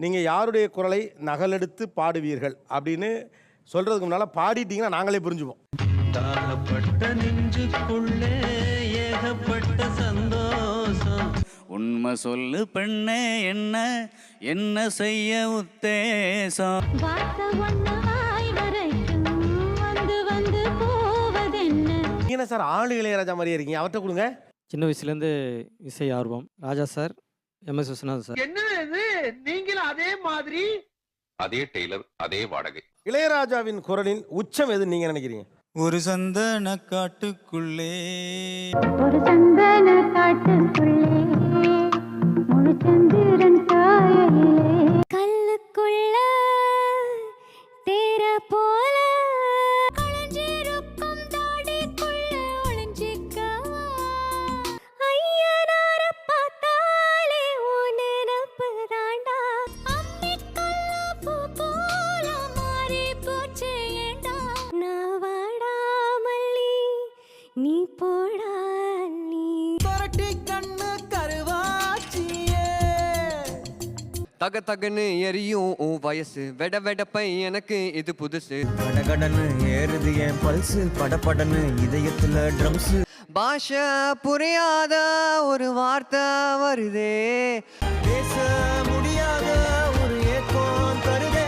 நீங்கள் யாருடைய குரலை நகலெடுத்து பாடுவீர்கள் அப்படின்னு சொல்கிறதுக்கு முன்னால் பாடிட்டீங்கன்னா நாங்களே புரிஞ்சுப்போம். தாகப்பட்ட நெஞ்சுக்குள்ளே ஏகப்பட்ட சந்தோஷம். உண்மை சொல்லு பெண்ணே என்ன என்ன செய்ய உத்தேசம். என்ன சார் ஆளு இளையராஜா மாதிரியே இருக்கீங்க, அவர்கிட்ட கொடுங்க. சின்ன வயசுலேருந்து இசை ஆர்வம். ராஜா சார், MS விஸ்வநாதன் சார். என்ன இது நீங்களும் அதே மாதிரி? அதே டெய்லர், அதே வாடகை. இளையராஜாவின் குரலின் உச்சம் எதுன்னு நீங்க நினைக்கிறீங்க? ஒரு சந்தன காட்டுக்குள்ளே ஒரு சந்தன காட்டுக்குள்ளே முழு சந்திரன் காயிலே கல்லுக்குள்ள தேர போல கலஞ்சிருக்கும் தாடிக்குள்ள ஒளிஞ்சிக்கவா ஐயனார பார்த்தாலே உன் நினப்பு தாண்டா அம்மிக்கல்ல பூ போல மாறி போச்சு ஏண்டா நான் வாடாமல்லி நீ போடா நீ புரட்டி கண்ணு கருவாச்சியே. தக தகன்னு எரியும் உன் வயசு, வெட வெடப்பை எனக்கு இது புதுசு. கடகடன்னு ஏறுது என் பல்சு, படபடன்னு இதயத்துல ட்ரம்ஸ். பாஷை புரியாத ஒரு வார்த்தை வருதே, பேச முடியாத ஒரு ஏக்கம் தருதே.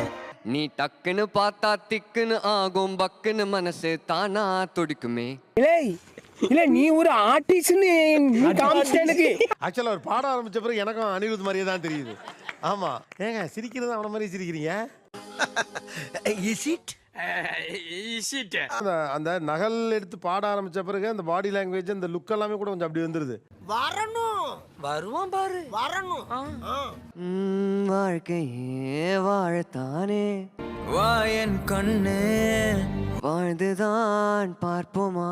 நீ டக்குன்னு பார்த்தா திக்குன்னு ஆகும், பக்குன்னு மனசு தானா துடிக்குமே. இல்ல நீ ஒரு ஆர்டிஸ்ட்னு எனக்கு. ஆக்சுவலாக அவர் பாட ஆரம்பிச்ச பிறகு எனக்கும் அனிருத் மாதிரியே தான் தெரியுது. ஆமா, ஏங்க சிரிக்கிறது அவன மாதிரி சிரிக்கிறீங்க. அந்த நகல் எடுத்து பாட ஆரம்பிச்ச பிறகு அந்த பாடி லாங்குவேஜ், அந்த லுக் எல்லாமே கூட கொஞ்சம் அப்படி வந்துருது. வரணும் வருவான் பாரு, வரணும். வாழ்க்கையே வாழத்தானே வாயன் கண்ணு வாழ்ந்துதான் பார்ப்போமா,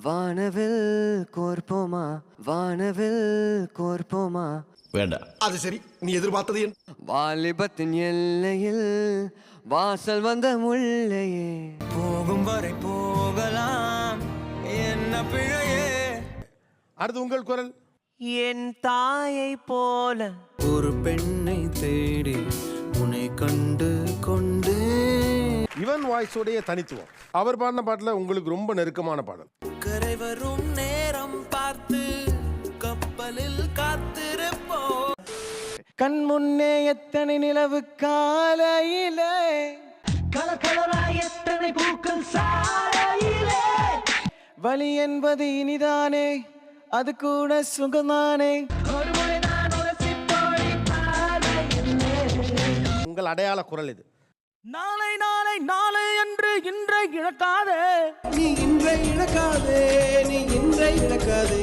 வானவில் கோர்ப்போமா, வானவில் கோர்ப்போமா. வேண்டாம், அது சரி. நீ எதிர்பார்த்தது வாலிபத்தின் எல்லையில் வாசல் வந்த முள்ளையே. போகும் வரை போகலாம் என்ன பிழையே. அடுத்து உங்கள் குரல். என் தாயை போல ஒரு பெண்ணை தேடி உன்னை கண்டு கொண்டு. இவன் வாய்ஸோடைய தனித்துவம். அவர் பாடின பாட்டில் உங்களுக்கு ரொம்ப நெருக்கமான பாடல். கரை வரும் நேரம் பார்த்து கப்பலில் காத்திருப்போம். கண் முன்னே எத்தனை நிலவு காலையிலே, கலர் கலராய் எத்தனை பூக்கள் சாலையிலே. வலி என்பது இனிதானே, அது கூட சுகமானே. ஒரு முறை நான் உரசி போய் பார்வையிலே. உங்கள் அடையாள குரல் இது. நாளை நாளை நாளை என்று இன்றை இழக்காதே, நீ இன்றை இழக்காதே, நீ இன்றை இழக்காதே.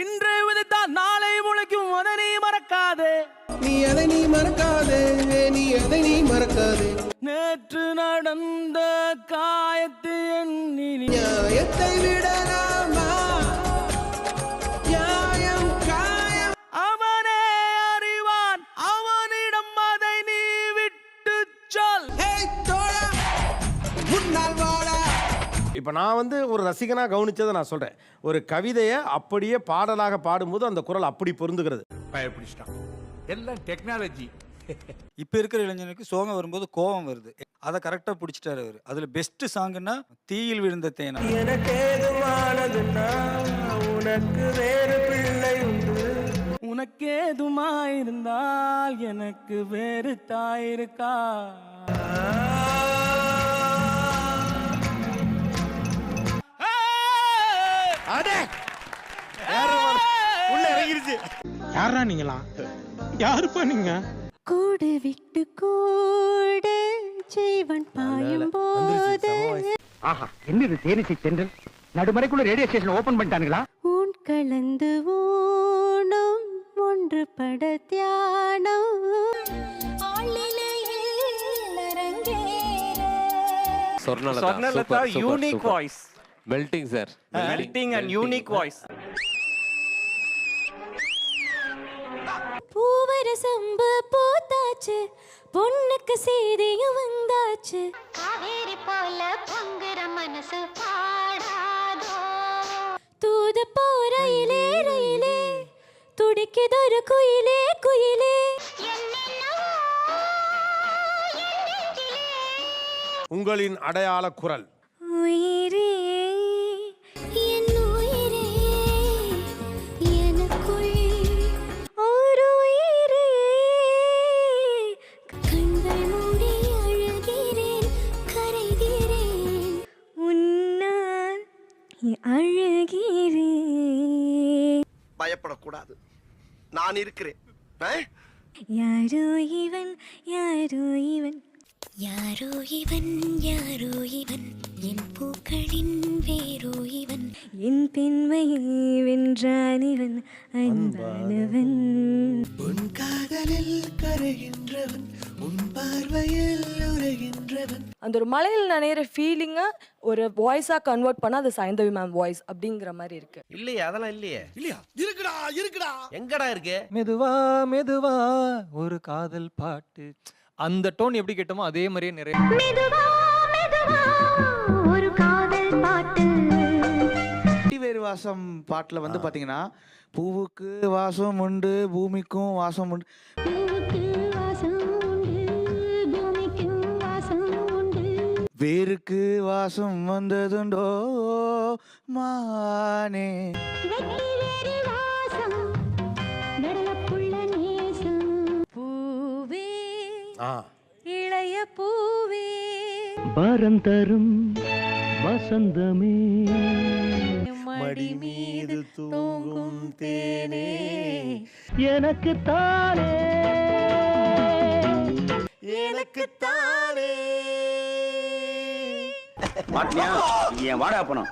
இன்றை விதைத்தால் நாளை முளைக்கும், அதை நீ மறக்காதே, நீ அதை நீ மறக்காதே, நீ அதை நீ மறக்காதே. நேற்று நடந்த காயத்து எண்ணி நியாயத்தை விடலாமா, நியாயம் காயம் அவனே அறிவான், அவனிடம் அதை நீ விட்டு சொல். இப்போ நான் ஒரு ரசிகனாக கவனிச்சதை நான் சொல்கிறேன். ஒரு கவிதையை அப்படியே பாடலாக பாடும்போது அந்த குரல் அப்படி பொருந்துகிறது. பயப்பிடிச்சிட்டான். எல்லாம் டெக்னாலஜி. இப்போ இருக்கிற இளைஞனுக்கு சோகம் வரும்போது கோபம் வருது, அதை கரெக்டாக பிடிச்சிட்டாரு அவர். அதில் பெஸ்ட் சாங்குன்னா தீயில் விழுந்த தேனா. எனக்கு ஏதுமானதுன்னா உனக்கு வேறு பிள்ளை உண்டு, உனக்கு ஏதுமாயிருந்தால் எனக்கு வேறு தாய் இருக்கா. உள்ள இறங்கிருச்சு. யாரா நீங்களா? யாருப்பா நீங்க? கூடு விட்டு கூடு ஜீவன் பாயும் போது. ஆஹா, என்னது தேனிசை தென்றல்? நடுமறைக்குள்ள ரேடியோ ஸ்டேஷன் ஓபன் பண்ணிட்டானுங்களா? ஊன் கலந்து ஊனும் ஒன்று பட தியானம். Swarnalatha unique voice. Melting sir, melting and unique voice. பூவரசம்பு பூத்தாச்சு, பொண்ணுக்கு செய்தியும் வந்தாச்சு. காவேரி போல பொங்குற மனசு பாடாதோ, தூது போற இலே ரயிலே, துடிக்குதொரு குயிலே குயிலே. என்னென்னவோ உங்களின் அடையாள குரல். உயிரே என் உயிரே எனக்குள் ஒரு உயிரே கண்கள் மூடி அழுகிறேன் கரைகிறேன் உன்னால் அழுகிறேன். பயப்படக்கூடாது, நான் இருக்கிறேன். யாரோ இவன் யாரோ இவன் யாரோ இவன் யாரோ இவன் என் பூக்களின் வேரோ இவன் என் பெண்மையை வென்றான் இவன் அன்பானவன் உன் காதலில் கரைகின்றவன் உன் பார்வையில் உரைகின்றவன். அந்த ஒரு மலையில் நனையிற ஃபீலிங்கை ஒரு வாய்ஸாக கன்வெர்ட் பண்ணால் அது சைந்தவி மேம் வாய்ஸ் அப்படிங்கிற மாதிரி இருக்கு. இல்லையா அதெல்லாம் இல்லையே. இல்லையா? இருக்குடா இருக்குடா. எங்கடா இருக்கு? மெதுவா மெதுவா ஒரு காதல் பாட்டு, அந்த டோன் எப்படி கேட்டோமோ அதே மாதிரியே நிறைய. மெதுவா மெதுவா ஒரு காதல் பாட்டு. வேறு வாசம் பாட்டுல வந்து பாத்தீங்கன்னா பூவுக்கு வாசம் உண்டு பூமிக்கும் வாசம் உண்டு. பூவுக்கு வாசம் உண்டு பூமிக்கும் வாசம் உண்டு. வேருக்கு வாசம் வந்ததுண்டோ மானே. வெட்டி வேறு வாசம் நடலப்புள்ள நேசம். பூவே இளைய பூவே வரம் தரும் வசந்தமே மடி மீது தூங்கும் தேனே எனக்கு தானே எனக்கு தானே. என் வாடகை பணம்